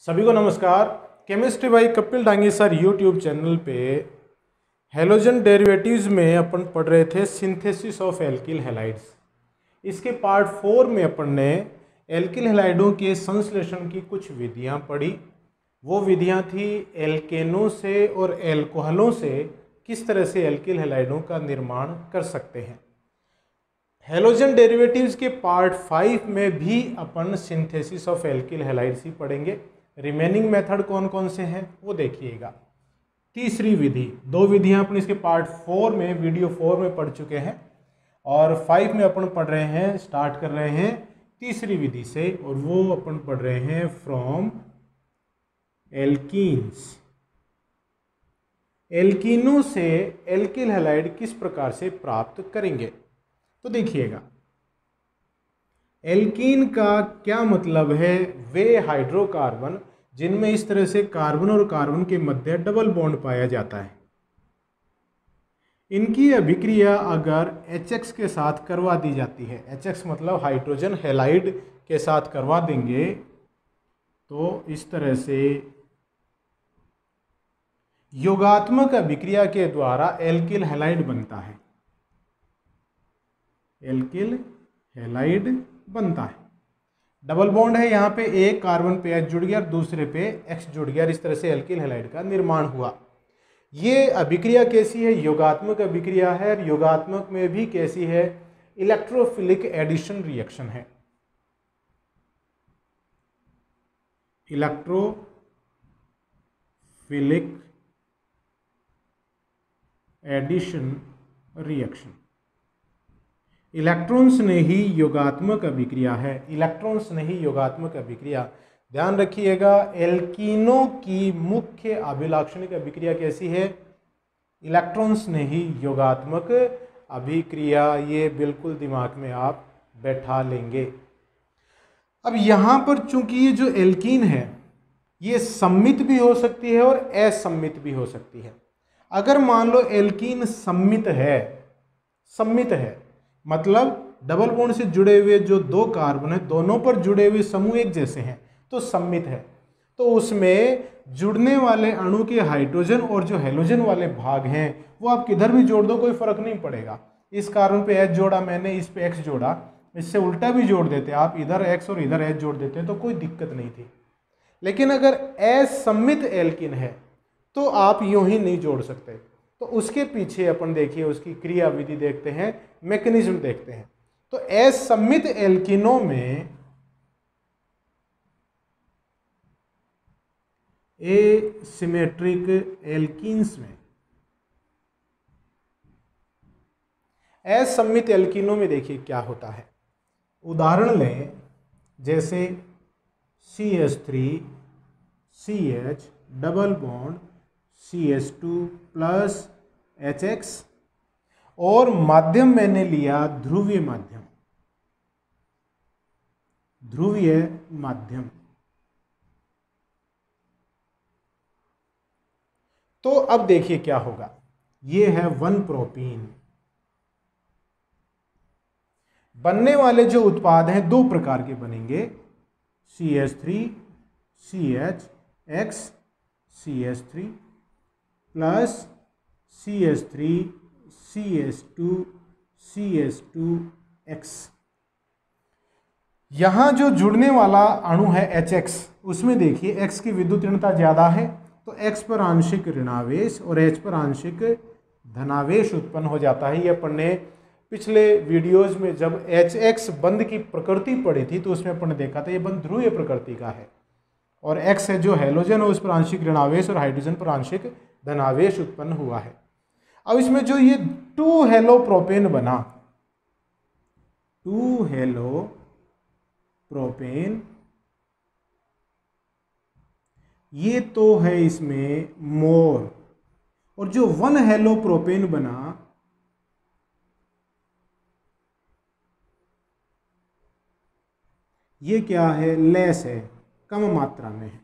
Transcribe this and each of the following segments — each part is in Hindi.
सभी को नमस्कार। Chemistry by Kapil Dange sir YouTube channel पे हेलोजन डेरिवेटिव्स में अपन पढ़ रहे थे सिंथेसिस ऑफ एल्किल हैलाइड्स। इसके पार्ट 4 में अपन ने एल्किल हैलाइडों के संश्लेषण की कुछ विधियां पढ़ी। वो विधियां थी एल्केनों से और एल्कोहलों से किस तरह से एल्किल हैलाइडों का निर्माण कर सकते हैं। हेलोजन डेरिवेटिव्स के पार्ट 5 में भी अपन सिंथेसिस ऑफ एल्किल हैलाइड्स ही पढ़ेंगे। रिमेनिंग मेथड कौन कौन से हैं वो देखिएगा। तीसरी विधि, दो विधियां अपन इसके पार्ट 4 में वीडियो 4 में पढ़ चुके हैं और 5 में अपन पढ़ रहे हैं, स्टार्ट कर रहे हैं तीसरी विधि से, और वो अपन पढ़ रहे हैं फ्रॉम एल्कीन्स। एल्कीनों से एल्किल हैलाइड किस प्रकार से प्राप्त करेंगे तो देखिएगा। एल्कीन का क्या मतलब है? वे हाइड्रोकार्बन जिनमें इस तरह से कार्बन और कार्बन के मध्य डबल बॉन्ड पाया जाता है। इनकी अभिक्रिया अगर HX के साथ करवा दी जाती है, HX मतलब हाइड्रोजन हैलाइड के साथ करवा देंगे तो इस तरह से योगात्मक अभिक्रिया के द्वारा एल्किल हैलाइड बनता है। एल्किल हैलाइड बनता है। डबल बॉन्ड है, यहाँ पे एक कार्बन पे H जुड़ गया और दूसरे पे X जुड़ गया, इस तरह से एल्किल हैलाइड का निर्माण हुआ। ये अभिक्रिया कैसी है? योगात्मक अभिक्रिया है। और योगात्मक में भी कैसी है? इलेक्ट्रोफिलिक एडिशन रिएक्शन है। Electrophilic addition reaction. इलेक्ट्रॉन्स ने ही योगात्मक अभिक्रिया है। इलेक्ट्रॉन्स ने ही योगात्मक अभिक्रिया। ध्यान रखिएगा, एल्कीनों की मुख्य अभिलाक्षणिक अभिक्रिया कैसी है? इलेक्ट्रॉन्स ने ही योगात्मक अभिक्रिया। ये बिल्कुल दिमाग में आप बैठा लेंगे। अब यहाँ पर चूंकि ये जो एल्कीन है ये सम्मित भी हो सकती है और असम्मित भी हो सकती है। अगर मान लो एल्कीन सम्मित है मतलब डबल बॉन्ड से जुड़े हुए जो दो कार्बन है दोनों पर जुड़े हुए समूह एक जैसे हैं तो सम्मित है, तो उसमें जुड़ने वाले अणु के हाइड्रोजन और जो हेलोजन वाले भाग हैं वो आप किधर भी जोड़ दो कोई फर्क नहीं पड़ेगा। इस कार्बन पे H जोड़ा मैंने, इस पे X जोड़ा, इससे उल्टा भी जोड़ देते आप, इधर X और इधर H जोड़ देते तो कोई दिक्कत नहीं थी। लेकिन अगर असम्मित एल्कीन है तो आप यूं ही नहीं जोड़ सकते। तो उसके पीछे अपन देखिए उसकी क्रिया विधि देखते हैं, मैकेनिज्म देखते हैं। तो असम्मित एल्कीनों में एसिमेट्रिक एल्कीन्स में असम्मित एल्कीनों में देखिए क्या होता है। उदाहरण लें जैसे CH3 CH double bond CH2 plus HX और माध्यम मैंने लिया ध्रुवीय माध्यम। ध्रुवीय माध्यम तो अब देखिए क्या होगा। ये है 1 प्रोपीन। बनने वाले जो उत्पाद हैं दो प्रकार के बनेंगे, CH3 CHX CH3 plus CH3 CH2 CH2X। यहां जो जुड़ने वाला अणु है HX, उसमें देखिए X की विद्युत ऋणता ज्यादा है तो X पर आंशिक ऋणावेश और H पर आंशिक धनावेश उत्पन्न हो जाता है। ये अपन ने पिछले वीडियोज में जब HX बंध की प्रकृति पढ़ी थी तो उसमें अपन ने देखा था ये बंध ध्रुवीय प्रकृति का है और X है जो हेलोजन है उस पर आंशिक ऋणावेश और हाइड्रोजन पर आंशिक धनावेश उत्पन्न हुआ है। अब इसमें जो ये 2 हेलो प्रोपेन बना, 2 हेलो प्रोपेन, ये तो है इसमें मोर, और जो 1 हेलो प्रोपेन बना ये क्या है? लेस है, कम मात्रा में है।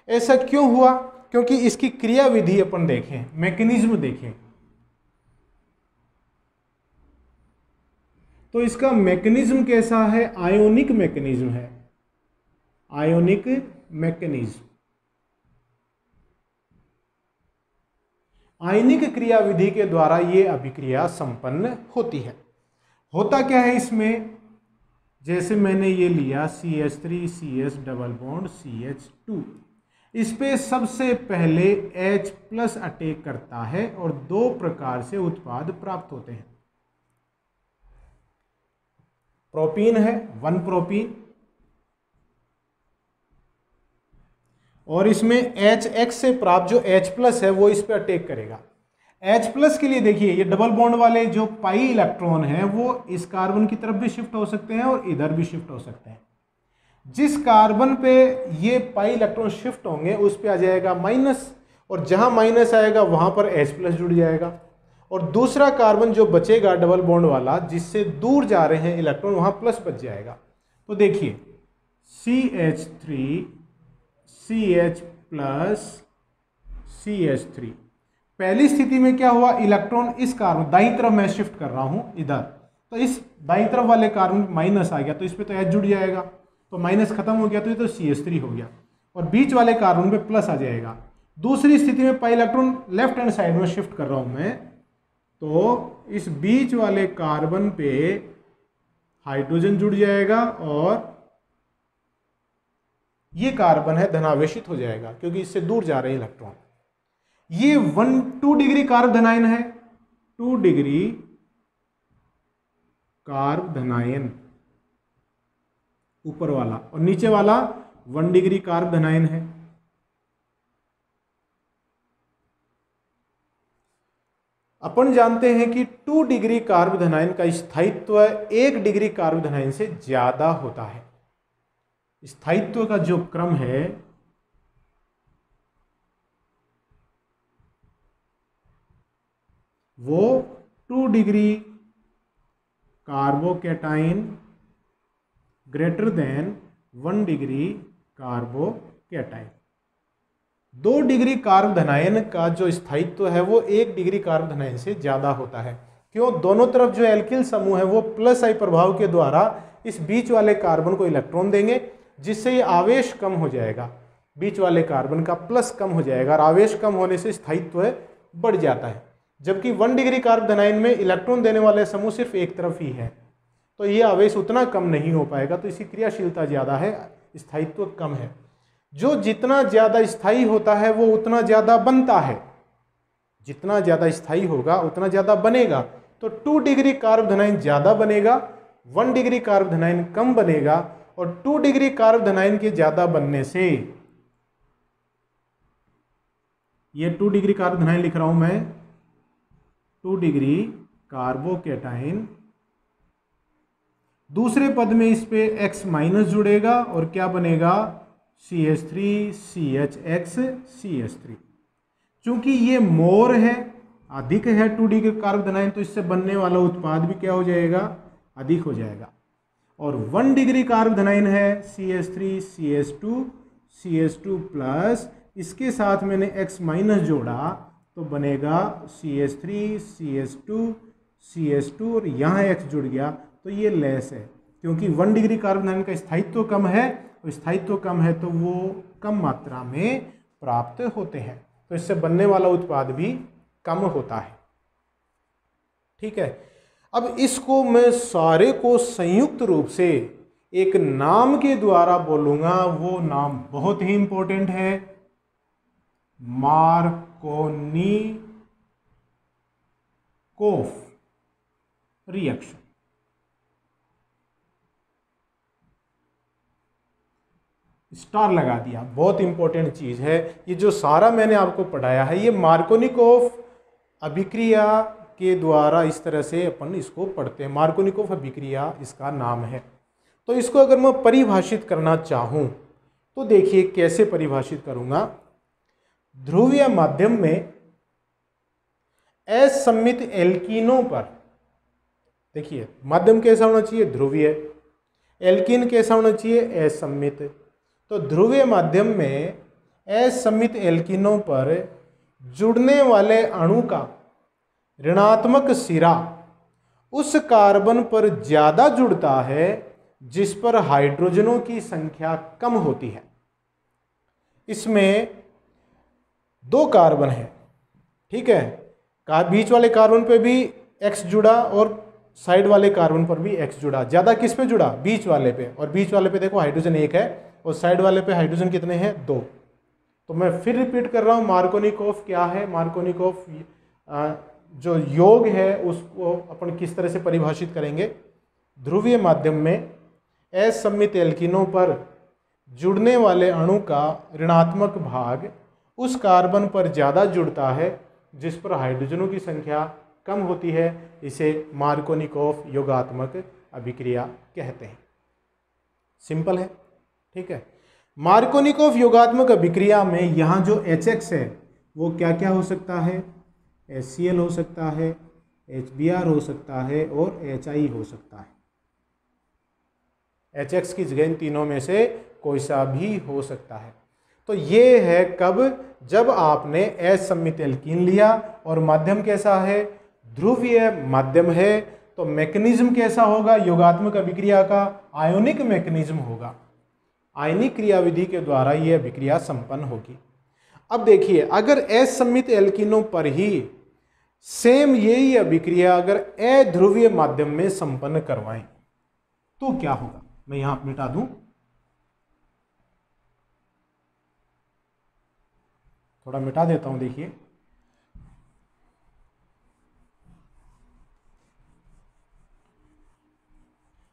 ऐसा क्यों हुआ? क्योंकि इसकी क्रिया विधि अपन देखें, मैकेनिज्म देखें तो इसका मैकेनिज्म कैसा है? आयोनिक मैकेनिज्म है। Ionic mechanism. आयनिक क्रियाविधि के द्वारा ये अभिक्रिया संपन्न होती है। होता क्या है इसमें, जैसे मैंने ये लिया CH3 CS double bond CH2, इस पे सबसे पहले H+ अटैक करता है और दो प्रकार से उत्पाद प्राप्त होते हैं। प्रोपीन है 1 प्रोपीन, और इसमें HX से प्राप्त जो H+ है वो इस पे अटैक करेगा। H+ के लिए देखिए ये डबल बॉन्ड वाले जो पाई इलेक्ट्रॉन है वो इस कार्बन की तरफ भी शिफ्ट हो सकते हैं और इधर भी शिफ्ट हो सकते हैं। जिस कार्बन पे ये पाई इलेक्ट्रॉन शिफ्ट होंगे उस पे आ जाएगा माइनस, और जहां माइनस आएगा वहां पर H+ जुड़ जाएगा, और दूसरा कार्बन जो बचेगा डबल बॉन्ड वाला जिससे दूर जा रहे हैं इलेक्ट्रॉन वहां प्लस बच जाएगा। तो देखिए CH3 CH+ CH3, पहली स्थिति में क्या हुआ, इलेक्ट्रॉन इस कार्बन दाईं तरफ मैं शिफ्ट कर रहा हूं इधर, तो इस दाईं तरफ वाले कार्बन माइनस आ गया तो इस पे तो H जुड़ जाएगा, तो माइनस खत्म हो गया तो ये तो CH3 हो गया, और बीच वाले कार्बन पे प्लस आ जाएगा। दूसरी स्थिति में pi electron left hand side में शिफ्ट कर रहा हूं मैं, तो इस बीच वाले कार्बन पे हाइड्रोजन जुड़ जाएगा और ये कार्बन है धनावेशित हो जाएगा क्योंकि इससे दूर जा रहे हैं इलेक्ट्रॉन। ये 2 डिग्री कार्ब धनायन है, 2 डिग्री कार्ब धनायन ऊपर वाला, और नीचे वाला 1 डिग्री कार्ब धनायन है। अपन जानते हैं कि 2 डिग्री कार्ब धनायन का स्थायित्व 1 डिग्री कार्ब धनायन से ज्यादा होता है। स्थायित्व का जो क्रम है वो 2 degree carbocation greater than 1 degree carbocation. 2 degree कार्ब धनायन का जो स्थायित्व है वो 1 डिग्री कार्ब धनायन से ज्यादा होता है। क्यों, दोनों तरफ जो एल्किल समूह है वो प्लस आई प्रभाव के द्वारा इस बीच वाले कार्बन को इलेक्ट्रॉन देंगे, जिससे ये आवेश कम हो जाएगा, बीच वाले कार्बन का प्लस कम हो जाएगा, और आवेश कम होने से स्थायित्व बढ़ जाता है। जबकि 1 डिग्री कार्ब धनायन में इलेक्ट्रॉन देने वाले समूह सिर्फ एक तरफ ही है, तो ये आवेश उतना कम नहीं हो पाएगा, तो इसकी क्रियाशीलता ज़्यादा है, स्थायित्व कम है। जो जितना ज़्यादा स्थायी होता है वो उतना ज़्यादा बनता है, जितना ज़्यादा स्थायी होगा उतना ज़्यादा बनेगा। तो 2 डिग्री कार्ब धनायन ज़्यादा बनेगा, 1 डिग्री कार्ब धनायन कम बनेगा, और 2 डिग्री कार्ब धनायन के ज़्यादा बनने से, ये 2 डिग्री कार्ब धनायन लिख रहा हूं मैं, 2 डिग्री कार्बोकैटाइन, दूसरे पद में इस पे X- जुड़ेगा और क्या बनेगा CH3 CHX CH3। चूंकि ये मोर है, अधिक है 2 डिग्री कार्ब धनायन, तो इससे बनने वाला उत्पाद भी क्या हो जाएगा, अधिक हो जाएगा। और 1 डिग्री कार्ब धनायन है CH3 CH2 प्लस, इसके साथ मैंने X- जोड़ा तो बनेगा CH3 CH2 और यहाँ X जुड़ गया तो ये लेस है, क्योंकि 1 डिग्री कार्ब धनायन का स्थायित्व कम है, और स्थायित्व कम है तो वो कम मात्रा में प्राप्त होते हैं, तो इससे बनने वाला उत्पाद भी कम होता है। ठीक है, अब इसको मैं सारे को संयुक्त रूप से एक नाम के द्वारा बोलूंगा, वो नाम बहुत ही इंपॉर्टेंट है, मार्कोनिकोफ रिएक्शन। स्टार लगा दिया, बहुत इंपॉर्टेंट चीज है। ये जो सारा मैंने आपको पढ़ाया है ये मार्कोनिकोफ अभिक्रिया के द्वारा इस तरह से अपन इसको पढ़ते हैं। मार्कोनिकोफ अभिक्रिया इसका नाम है। तो इसको अगर मैं परिभाषित करना चाहूं तो देखिए कैसे परिभाषित करूंगा। ध्रुवीय माध्यम में असममित एल्कीनों पर, देखिए माध्यम कैसा होना चाहिए, ध्रुवीय, एल्कीन कैसा होना चाहिए, असममित। तो ध्रुवीय माध्यम में असममित एल्कीनों पर जुड़ने वाले अणु का ऋणात्मक सिरा उस कार्बन पर ज्यादा जुड़ता है जिस पर हाइड्रोजनों की संख्या कम होती है। इसमें 2 कार्बन है, ठीक है। बीच वाले कार्बन पे भी X जुड़ा और साइड वाले कार्बन पर भी X जुड़ा। ज़्यादा किस पे जुड़ा? बीच वाले पे। और बीच वाले पे देखो हाइड्रोजन 1 है और साइड वाले पे हाइड्रोजन कितने हैं? 2। तो मैं फिर रिपीट कर रहा हूँ, मार्कोनिकोव क्या है? मार्कोनिकोव जो योग है उसको अपन किस तरह से परिभाषित करेंगे? ध्रुवीय माध्यम में असममित एल्कीनों पर जुड़ने वाले अणु का ऋणात्मक भाग उस कार्बन पर ज़्यादा जुड़ता है जिस पर हाइड्रोजनों की संख्या कम होती है। इसे मार्कोनिकोव योगात्मक अभिक्रिया कहते हैं। सिंपल है, ठीक है। मार्कोनिकोव योगात्मक अभिक्रिया में यहाँ जो HX है वो क्या क्या हो सकता है? HCl हो सकता है, HBr हो सकता है और HI हो सकता है। HX की जगह इन तीनों में से कोई सा भी हो सकता है। तो ये है कब? जब आपने असममित एल्कीन लिया और माध्यम कैसा है? ध्रुवीय माध्यम है। तो मैकेनिज्म कैसा होगा योगात्मक अभिक्रिया का? आयोनिक मैकेनिज्म होगा। आयनिक क्रियाविधि के द्वारा यह अभिक्रिया संपन्न होगी। अब देखिए, अगर असममित एल्कीनों पर ही सेम यही अभिक्रिया अगर अध्रुवीय माध्यम में संपन्न करवाएं तो क्या होगा? मैं यहां मिटा दूं, थोड़ा मिटा देता हूं। देखिए,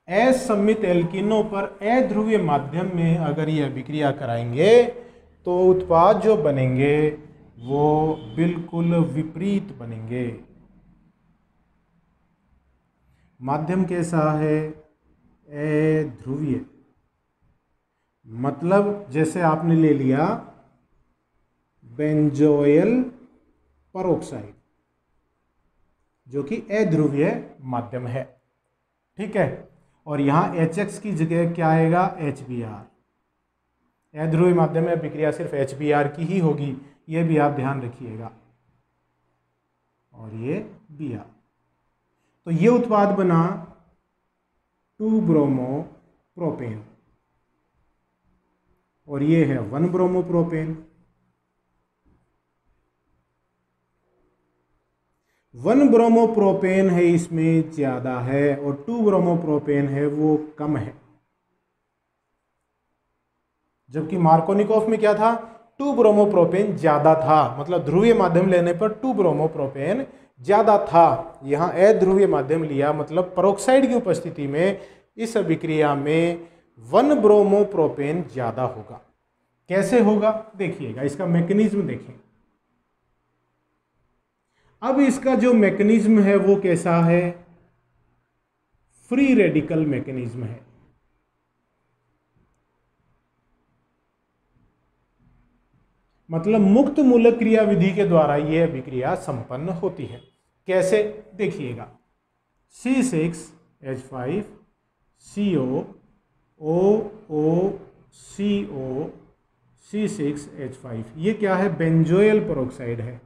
असममित एल्कीनों पर अध्रुवीय माध्यम में अगर ये अभिक्रिया कराएंगे तो उत्पाद जो बनेंगे वो बिल्कुल विपरीत बनेंगे। माध्यम कैसा है? अध्रुवीय। मतलब जैसे आपने ले लिया बेंजोइल परऑक्साइड जो कि अध्रुवीय माध्यम है, ठीक है। और यहाँ HX की जगह क्या आएगा? HBr। अध्रुवीय माध्यम में अभिक्रिया सिर्फ HBr की ही होगी, ये भी आप ध्यान रखिएगा। और ये Br। तो ये उत्पाद बना 2-ब्रोमोप्रोपेन और ये है 1-ब्रोमोप्रोपेन। 1-ब्रोमोप्रोपेन है इसमें ज्यादा है और 2-ब्रोमोप्रोपेन है वो कम है। जबकि मार्कोनिकोव में क्या था? 2-ब्रोमोप्रोपेन ज्यादा था, मतलब ध्रुवीय माध्यम लेने पर 2-ब्रोमोप्रोपेन ज्यादा था। यहाँ अध्रुवीय माध्यम लिया, मतलब पेरोक्साइड की उपस्थिति में इस अभिक्रिया में 1-ब्रोमोप्रोपेन ज्यादा होगा। कैसे होगा देखिएगा, इसका मैकेनिज्म देखिए। अब इसका जो मैकेनिज्म है वो कैसा है? फ्री रेडिकल मैकेनिज्म है। मतलब मुक्त मूलक क्रिया विधि के द्वारा यह अभिक्रिया संपन्न होती है। कैसे देखिएगा, C6H5CO OOCO C6H5 ये क्या है? बेंजोइल परऑक्साइड है।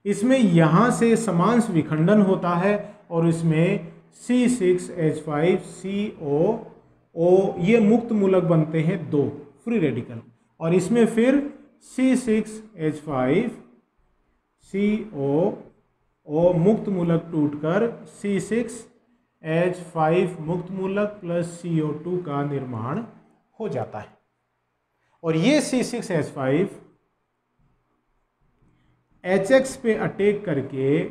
इसमें यहां से समांश विखंडन होता है और इसमें C6H5CO ये मुक्त मूलक बनते हैं 2 फ्री रेडिकल, और इसमें फिर C6H5CO मुक्त मूलक टूटकर C6H5 मुक्त मूलक प्लस CO2 का निर्माण हो जाता है। और ये C6H5 HX पे अटैक करके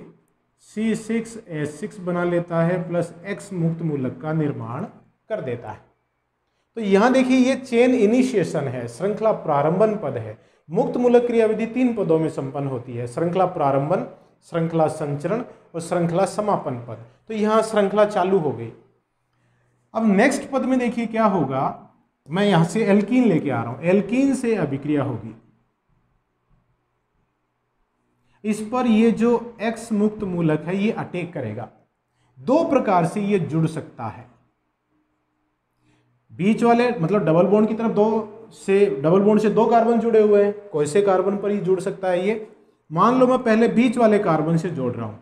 C6H6 बना लेता है प्लस X मुक्त मूलक का निर्माण कर देता है। तो यहां देखिए ये चेन इनिशिएशन है, श्रृंखला प्रारंभन पद है। मुक्त मूलक क्रियाविधि 3 पदों में संपन्न होती है, श्रृंखला प्रारंभन, श्रृंखला संचरण और श्रृंखला समापन पद। तो यहां श्रृंखला चालू हो गई। अब नेक्स्ट पद में देखिए क्या होगा, मैं यहां से एल्कीन लेके आ रहा हूं, एल्कीन से अभिक्रिया होगी। इस पर ये जो X मुक्त मूलक है ये अटैक करेगा। 2 प्रकार से ये जुड़ सकता है। बीच वाले मतलब डबल बॉन्ड की तरफ डबल बॉन्ड से 2 कार्बन जुड़े हुए हैं, कोई से कार्बन पर ही जुड़ सकता है ये। मान लो मैं पहले बीच वाले कार्बन से जोड़ रहा हूं,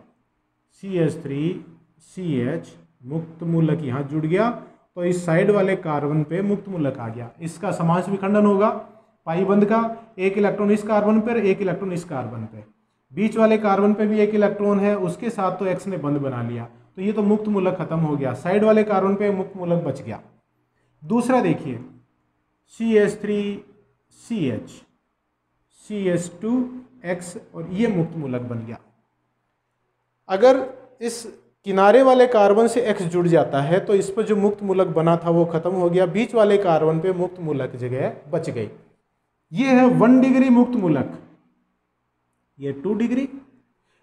CH3CH मुक्त मूलक यहां जुड़ गया तो इस साइड वाले कार्बन पे मुक्त मूलक आ गया। इसका समास विखंडन होगा पाई बंध का, एक इलेक्ट्रॉन इस कार्बन पर, एक इलेक्ट्रॉन इस कार्बन पे, बीच वाले कार्बन पे भी एक इलेक्ट्रॉन है, उसके साथ तो एक्स ने बंध बना लिया, तो ये तो मुक्त मूलक खत्म हो गया, साइड वाले कार्बन पे मुक्त मूलक बच गया। दूसरा देखिए CH3CH CH2X और ये मुक्त मूलक बन गया। अगर इस किनारे वाले कार्बन से X जुड़ जाता है तो इस पर जो मुक्त मूलक बना था वो खत्म हो गया, बीच वाले कार्बन पे मुक्त मूलक जगह बच गई। ये है 1 डिग्री मुक्त मूलक, ये 2 डिग्री।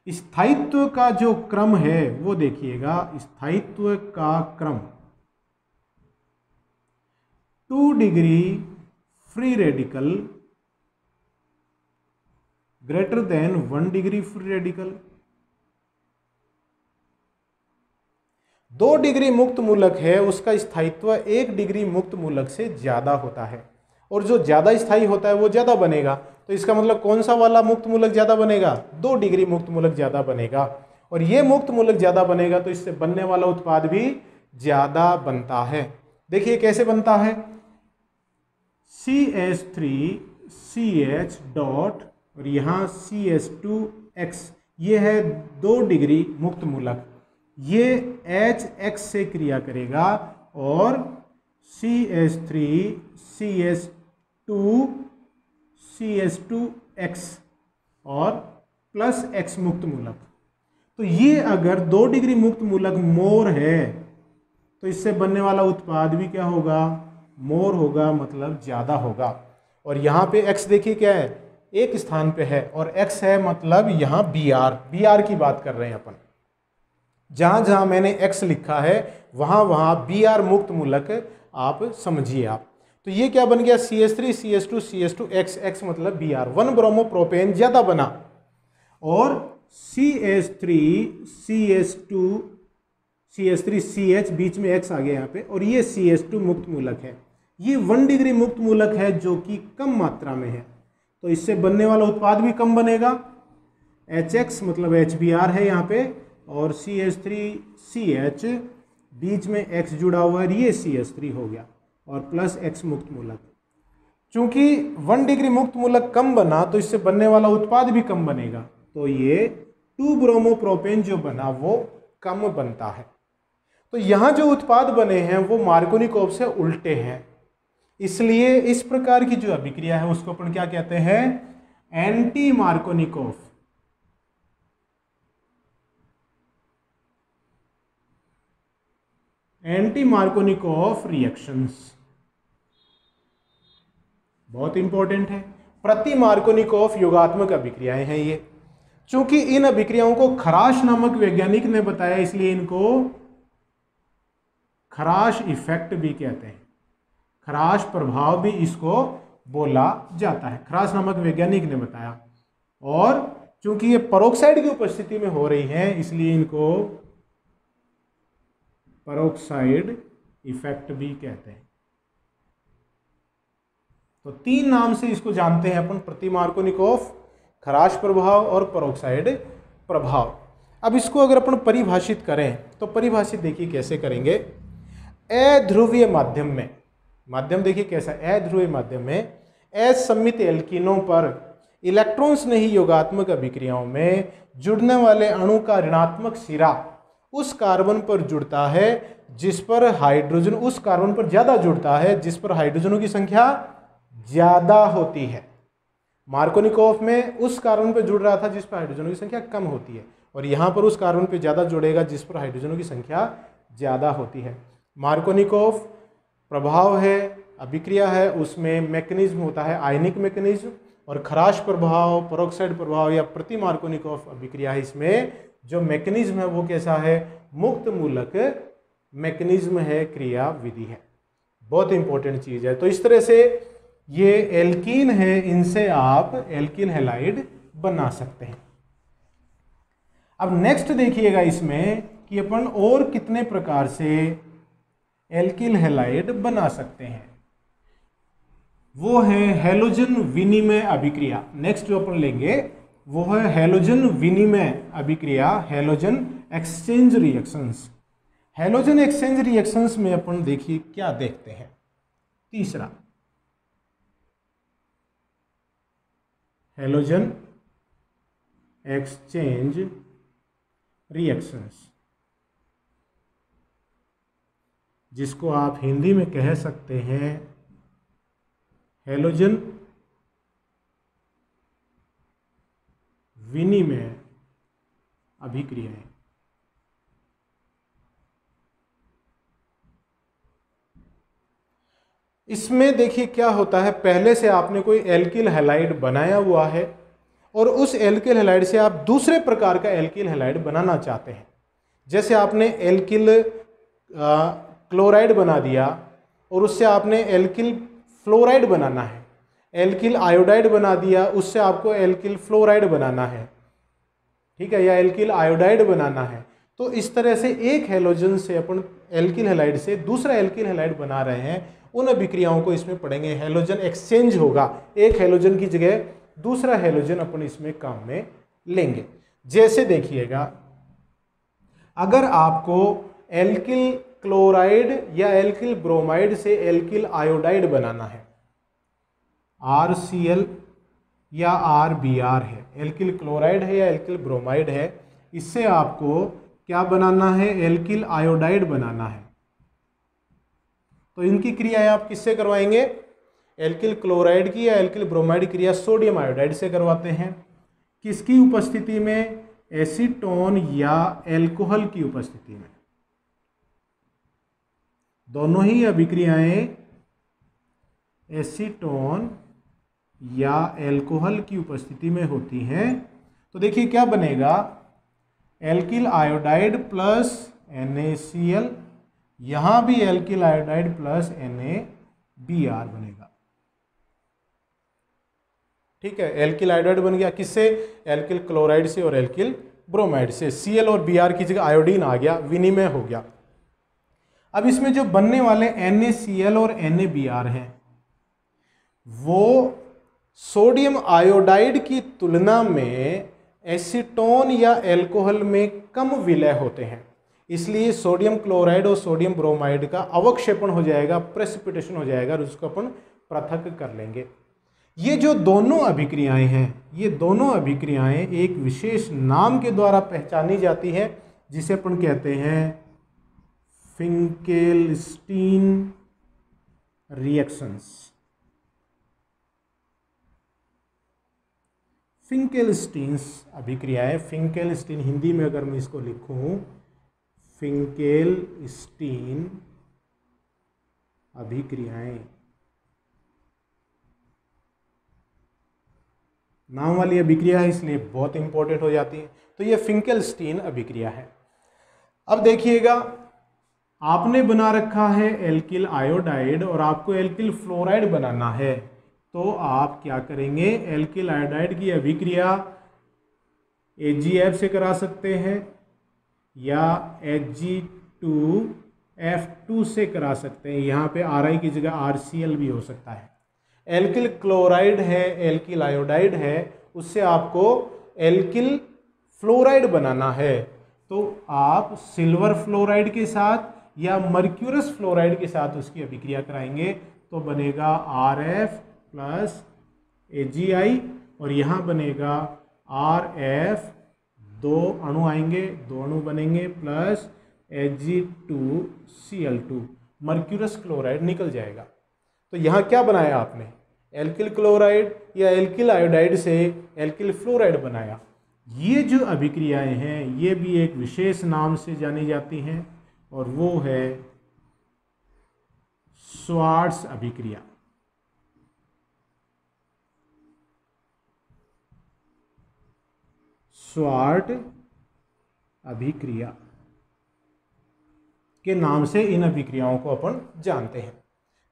स्थायित्व का जो क्रम है वो देखिएगा, स्थायित्व का क्रम 2 degree free radical greater than 1 degree free radical. 2 degree मुक्त मूलक है उसका स्थायित्व 1 डिग्री मुक्त मूलक से ज्यादा होता है, और जो ज्यादा स्थायी होता है वो ज्यादा बनेगा। तो इसका मतलब कौन सा वाला मुक्त मूलक ज्यादा बनेगा? 2 डिग्री मुक्त मूलक ज्यादा बनेगा, और ये मुक्त मूलक ज्यादा बनेगा तो इससे बनने वाला उत्पाद भी ज्यादा बनता है। देखिए कैसे बनता है, CH3CH डॉट और यहाँ CH2X, ये है 2 डिग्री मुक्त मूलक, ये HX से क्रिया करेगा और CH3CH2CH2X और प्लस X मुक्त मूलक। तो ये अगर 2 डिग्री मुक्त मूलक मोर है तो इससे बनने वाला उत्पाद भी क्या होगा? मोर होगा, मतलब ज्यादा होगा। और यहाँ पे X देखिए क्या है, एक स्थान पे है, और X है मतलब यहाँ Br की बात कर रहे हैं अपन। जहां जहां मैंने X लिखा है वहां वहां Br मुक्त मूलक आप समझिए आप। तो ये क्या बन गया? CH3 CH2 CH2X, X मतलब Br, 1 ब्रोमो प्रोपेन ज्यादा बना, और CH3 CH2 CH3CH बीच में X आ गया यहाँ पे, और ये CH2 मुक्त मूलक है। ये 1 डिग्री मुक्त मूलक है जो कि कम मात्रा में है, तो इससे बनने वाला उत्पाद भी कम बनेगा। HX मतलब HBr है यहाँ पे, और CH3CH बीच में X जुड़ा हुआ है, ये CH3 हो गया, और प्लस X मुक्त मूलक। चूंकि 1 डिग्री मुक्त मूलक कम बना तो इससे बनने वाला उत्पाद भी कम बनेगा, तो ये 2 ब्रोमो प्रोपेन जो बना वो कम बनता है। तो यहाँ जो उत्पाद बने हैं वो मार्कोनिकोव से उल्टे हैं, इसलिए इस प्रकार की जो अभिक्रिया है उसको अपन क्या कहते हैं? Anti Markovnikov. Anti Markovnikov reactions बहुत इंपॉर्टेंट है। प्रति मार्कोनिकोव योगात्मक अभिक्रियाएं हैं ये। चूंकि इन अभिक्रियाओं को खराश नामक वैज्ञानिक ने बताया इसलिए इनको खराश इफेक्ट भी कहते हैं, खराश प्रभाव भी इसको बोला जाता है, खराश नामक वैज्ञानिक ने बताया। और चूंकि ये परोक्साइड की उपस्थिति में हो रही है इसलिए इनको परोक्साइड इफेक्ट भी कहते हैं। तो 3 नाम से इसको जानते हैं अपन, प्रति मार्कोनिकोव, खराश प्रभाव और परोक्साइड प्रभाव। अब इसको अगर अपन परिभाषित करें तो परिभाषित देखिए कैसे करेंगे। अध्रुवीय माध्यम में, माध्यम देखिए कैसा, अध्रुवीय माध्यम में असम्मित एल्कीनों पर इलेक्ट्रॉन्स नहीं योगात्मक अभिक्रियाओं में जुड़ने वाले अणु का ऋणात्मक सिरा उस कार्बन पर जुड़ता है जिस पर हाइड्रोजन, उस कार्बन पर ज्यादा जुड़ता है जिस पर हाइड्रोजनों की संख्या ज्यादा होती है। मार्कोनिकोव में उस कार्बन पर जुड़ रहा था जिस पर हाइड्रोजनों की संख्या कम होती है, और यहाँ पर उस कार्बन पर ज्यादा जुड़ेगा जिस पर हाइड्रोजनों की संख्या ज्यादा होती है। मार्कोनिकोव प्रभाव है, अभिक्रिया है, उसमें मैकेनिज्म होता है आयनिक मैकेनिज्म, और खराश प्रभाव, परोक्साइड प्रभाव या प्रति मार्कोनिकोव अभिक्रिया है, इसमें जो मैकेनिज्म है वो कैसा है? मुक्त मूलक मैकेनिज्म है, क्रिया विधि है। बहुत इंपॉर्टेंट चीज है। तो इस तरह से ये एल्कीन है, इनसे आप एल्कीन हैलाइड बना सकते हैं। अब नेक्स्ट देखिएगा इसमें कि अपन और कितने प्रकार से एल्कीन हैलाइड बना सकते हैं। वो है हैलोजन विनिमय अभिक्रिया। नेक्स्ट जो अपन लेंगे वो है हैलोजन विनिमय अभिक्रिया, halogen exchange reactions. Halogen exchange reactions में अपन देखिए क्या देखते हैं। तीसरा, हैलोजन एक्सचेंज रिएक्शंस, जिसको आप हिंदी में कह सकते हैं हैलोजन विनिमय अभिक्रियाएं। इसमें देखिए क्या होता है, पहले से आपने कोई एल्किल हैलाइड बनाया हुआ है और उस एल्किल हैलाइड से आप दूसरे प्रकार का एल्किल हैलाइड बनाना चाहते हैं। जैसे आपने एल्किल क्लोराइड बना दिया और उससे आपने एल्किल फ्लोराइड बनाना है, एल्किल आयोडाइड बना दिया, उससे आपको एल्किल फ्लोराइड बनाना है, ठीक है, या एल्किल आयोडाइड बनाना है। तो इस तरह से एक हैलोजन से अपन एल्किल हैलाइड से दूसरा एल्किल हैलाइड बना रहे हैं, उन अभिक्रियाओं को इसमें पढ़ेंगे। हैलोजन एक्सचेंज होगा, एक हैलोजन की जगह दूसरा हैलोजन अपन इसमें काम में लेंगे। जैसे देखिएगा, अगर आपको एल्किल क्लोराइड या एल्किल ब्रोमाइड से एल्किल आयोडाइड बनाना है, RCl या RBr है, एल्किल क्लोराइड है या एल्किल ब्रोमाइड है, इससे आपको क्या बनाना है, एल्किल आयोडाइड बनाना है। तो इनकी क्रियाएं आप किससे करवाएंगे, एल्किल क्लोराइड की या एल्किल ब्रोमाइड क्रिया सोडियम आयोडाइड से करवाते हैं। किसकी उपस्थिति में, एसीटोन या एल्कोहल की उपस्थिति में। दोनों ही अभिक्रियाएं एसीटोन या एल्कोहल की उपस्थिति में होती हैं। तो देखिए क्या बनेगा, एल्किल आयोडाइड प्लस NaCl, यहां भी एल्किल आयोडाइड प्लस NaBr बनेगा, ठीक है। एल्किल आयोडाइड बन गया किससे, एल्किल क्लोराइड से और एल्किल ब्रोमाइड से। Cl और Br की जगह आयोडीन आ गया, विनिमय हो गया। अब इसमें जो बनने वाले NaCl और NaBr हैं वो सोडियम आयोडाइड की तुलना में एसीटोन या एल्कोहल में कम विलय होते हैं, इसलिए सोडियम क्लोराइड और सोडियम ब्रोमाइड का अवक्षेपण हो जाएगा, प्रेसिपिटेशन हो जाएगा और उसको अपन पृथक कर लेंगे। ये जो दोनों अभिक्रियाएं हैं, ये दोनों अभिक्रियाएं एक विशेष नाम के द्वारा पहचानी जाती है, जिसे अपन कहते हैं फिंकेलस्टीन रिएक्शंस। फिंकेलस्टीन अभिक्रियाएं, फिंकेलस्टीन हिंदी में अगर मैं इसको लिखूं, फिंकेलस्टीन अभिक्रियाएं, नाम वाली अभिक्रिया है इसलिए बहुत इंपॉर्टेंट हो जाती है। तो ये फिंकेलस्टीन अभिक्रिया है। अब देखिएगा, आपने बना रखा है एल्किल आयोडाइड और आपको एल्किल फ्लोराइड बनाना है, तो आप क्या करेंगे, एल्किल आयोडाइड की अभिक्रिया AgF से करा सकते हैं या Hg2F2 से करा सकते हैं। यहाँ पे Ri की जगह RCl भी हो सकता है। एल्किल क्लोराइड है, एल्किल आयोडाइड है, उससे आपको एल्किल फ्लोराइड बनाना है, तो आप सिल्वर फ्लोराइड के साथ या मर्क्यूरस फ्लोराइड के साथ उसकी अभिक्रिया कराएंगे, तो बनेगा RF प्लस AgI और यहाँ बनेगा RF, दो अणु आएंगे, दो अणु बनेंगे प्लस Hg2Cl2, मर्क्यूरस क्लोराइड निकल जाएगा। तो यहाँ क्या बनाया आपने, एल्किल क्लोराइड या एल्किल आयोडाइड से एल्किल फ्लोराइड बनाया। ये जो अभिक्रियाएं हैं ये भी एक विशेष नाम से जानी जाती हैं और वो है स्वार्ट्स अभिक्रिया। स्वार्ट अभिक्रिया के नाम से इन अभिक्रियाओं को अपन जानते हैं।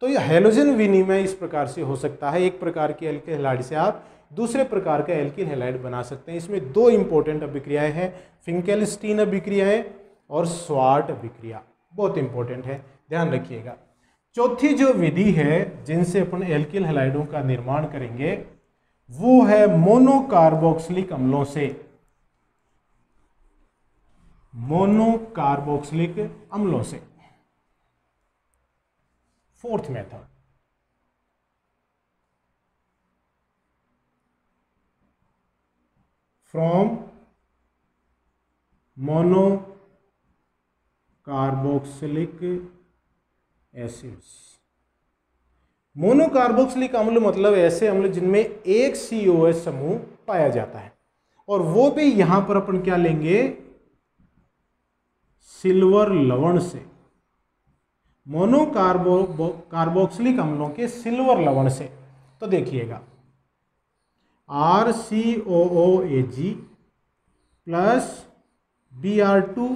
तो ये हैलोजन विनिमय इस प्रकार से हो सकता है, एक प्रकार की एल्किल हैलाइड से आप दूसरे प्रकार का एल्किल हैलाइड बना सकते हैं। इसमें दो इंपॉर्टेंट अभिक्रियाएं हैं, फिंकेलस्टीन अभिक्रियाएं और स्वार्ट अभिक्रिया, बहुत इंपॉर्टेंट है, ध्यान रखिएगा। चौथी जो विधि है जिनसे अपन एल्किल हैलाइडों का निर्माण करेंगे वो है मोनोकार्बोक्सिलिक अम्लों से। मोनोकार्बोक्सिलिक अम्लों से। Fourth method, from monocarboxylic acids. Monocarboxylic अम्ल मतलब ऐसे अम्ल जिनमें एक COH समूह पाया जाता है, और वो भी यहां पर अपन क्या लेंगे, सिल्वर लवण से। मोनोकार्बोक्सिलिक अम्लों के सिल्वर लवण से। तो देखिएगा, RCOOAg प्लस Br2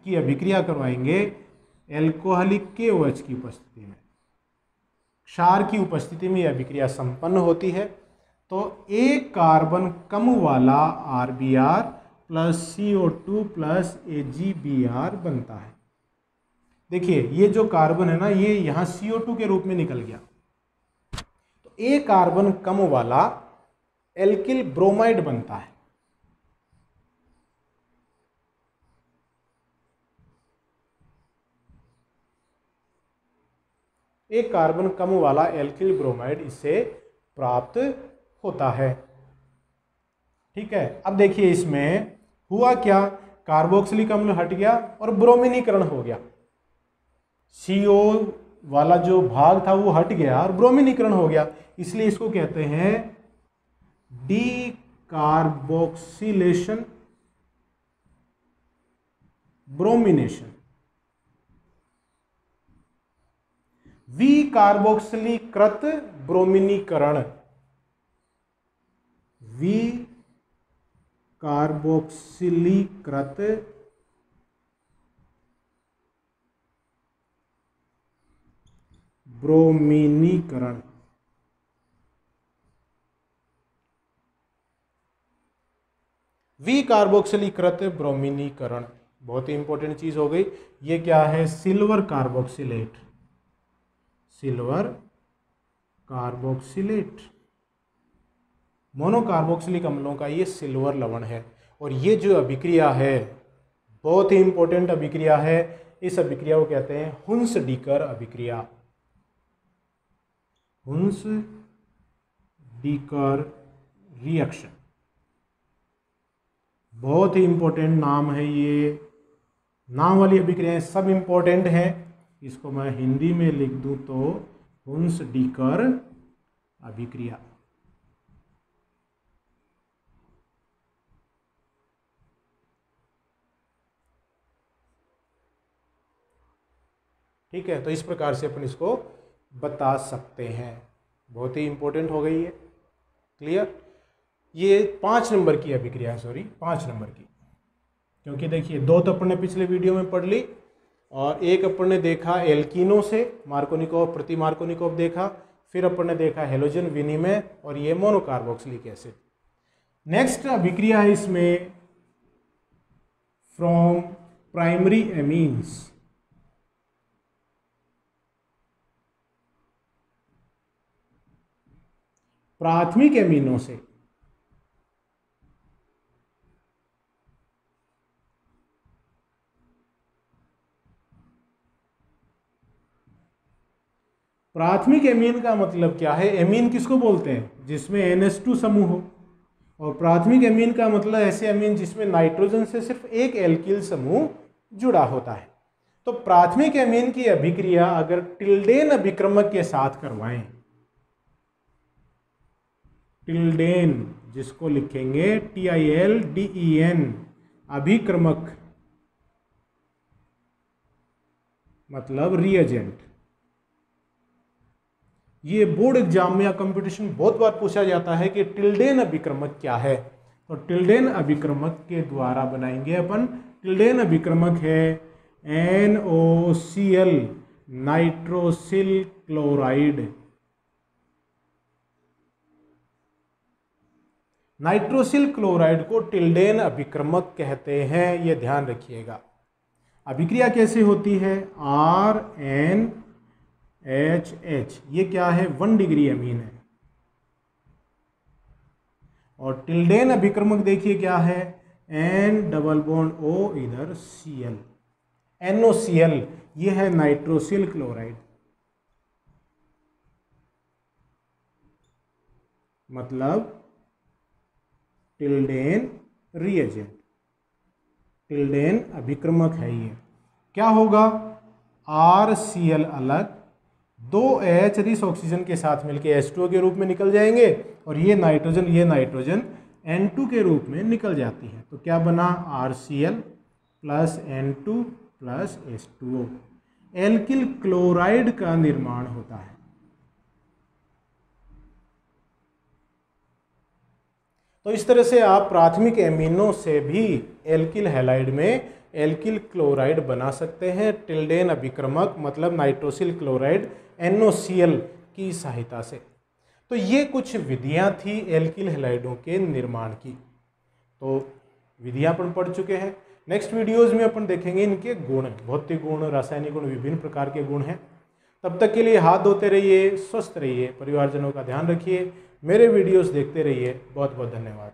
की अभिक्रिया करवाएंगे एल्कोहलिक KOH की उपस्थिति में। क्षार की उपस्थिति में यह अभिक्रिया संपन्न होती है। तो एक कार्बन कम वाला RBr plus CO2 plus AgBr बनता है। देखिए ये जो कार्बन है ना, ये यहां CO2 के रूप में निकल गया। तो एक कार्बन कम वाला एल्किल ब्रोमाइड बनता है। एक कार्बन कम वाला एल्किल ब्रोमाइड इससे प्राप्त होता है। ठीक है, अब देखिए इसमें हुआ क्या, कार्बोक्सिलिक अम्ल हट गया और ब्रोमीनीकरण हो गया। CO वाला जो भाग था वो हट गया और ब्रोमीनीकरण हो गया, इसलिए इसको कहते हैं डीकार्बोक्सिलेशन, ब्रोमिनेशन। विकार्बोक्सिलीकृत ब्रोमीनीकरण, विकार्बोक्सिलीकृत ब्रोमीनीकरण। विकार्बोक्सिलीकृत ब्रोमीनीकरण बहुत ही इंपॉर्टेंट चीज हो गई। ये क्या है, silver carboxylate, silver carboxylate. Monocarboxylic अम्लों का ये सिल्वर लवण है। और ये जो अभिक्रिया है बहुत ही इंपॉर्टेंट अभिक्रिया है। इस अभिक्रिया को कहते हैं हुन्स-डीकर अभिक्रिया, हुन्स-डीकर रिएक्शन। बहुत ही इंपॉर्टेंट नाम है ये। नाम वाली अभिक्रियाएं सब इंपॉर्टेंट हैं। इसको मैं हिंदी में लिख दूं तो हुन्स-डीकर अभिक्रिया। ठीक है, तो इस प्रकार से अपन इसको बता सकते हैं। बहुत ही इंपॉर्टेंट हो गई है। क्लियर? ये 5 नंबर की अभिक्रिया है, सॉरी 5 नंबर की, क्योंकि देखिए 2 तो अपन ने पिछले वीडियो में पढ़ ली और एक अपन ने देखा एल्कीनो से, मार्कोनिकोव, प्रति मार्कोनिकोव देखा, फिर अपन ने देखा हेलोजन विनिमय और ये मोनोकार्बोक्सिलिक एसिड। नेक्स्ट अभिक्रिया है इसमें फ्रॉम प्राइमरी एमीन्स, प्राथमिक एमीनों से। प्राथमिक एमीन का मतलब क्या है, एमीन किसको बोलते हैं, जिसमें NH2 समूह हो। और प्राथमिक एमीन का मतलब ऐसे एमीन जिसमें नाइट्रोजन से सिर्फ एक एल्किल समूह जुड़ा होता है। तो प्राथमिक एमीन की अभिक्रिया अगर टिल्डेन अभिक्रमक के साथ करवाएं, टिल्डेन जिसको लिखेंगे TILDEN अभिक्रमक मतलब रिएजेंट। ये बोर्ड एग्जाम में या कंपटीशन बहुत बार पूछा जाता है कि टिल्डेन अभिक्रमक क्या है। तो टिल्डेन अभिक्रमक के द्वारा बनाएंगे अपन। टिल्डेन अभिक्रमक है NOCl nitrosyl chloride. Nitrosyl chloride को टिल्डेन अभिक्रमक कहते हैं, ये ध्यान रखिएगा। अभिक्रिया कैसे होती है, RNHH, ये क्या है 1 डिग्री अमीन है। और टिल्डेन अभिक्रमक देखिए क्या है, N डबल बॉन्ड O, इधर Cl, NOCl, ये है नाइट्रोसिल क्लोराइड, मतलब टिल्डेन रिएजेंट, टिल्डेन अभिक्रमक है ये। क्या होगा, RCl अलग, 2H इस ऑक्सीजन के साथ मिलके H2O के रूप में निकल जाएंगे और ये नाइट्रोजन N2 के रूप में निकल जाती है। तो क्या बना, RCl plus N2 plus H2O, alkyl chloride का निर्माण होता है। तो इस तरह से आप प्राथमिक एमिनो से भी एल्किल हैलाइड में एल्किल क्लोराइड बना सकते हैं, टिल्डेन अभिक्रमक मतलब नाइट्रोसिल क्लोराइड NOCl की सहायता से। तो ये कुछ विधियां थी एल्किल हैलाइडों के निर्माण की। तो विधियां अपन पढ़ चुके हैं। नेक्स्ट वीडियोस में अपन देखेंगे इनके गुण, भौतिक गुण, रासायनिक गुण, विभिन्न प्रकार के गुण हैं। तब तक के लिए हाथ धोते रहिए, स्वस्थ रहिए, परिवारजनों का ध्यान रखिए, मेरे वीडियोस देखते रहिए। बहुत बहुत धन्यवाद।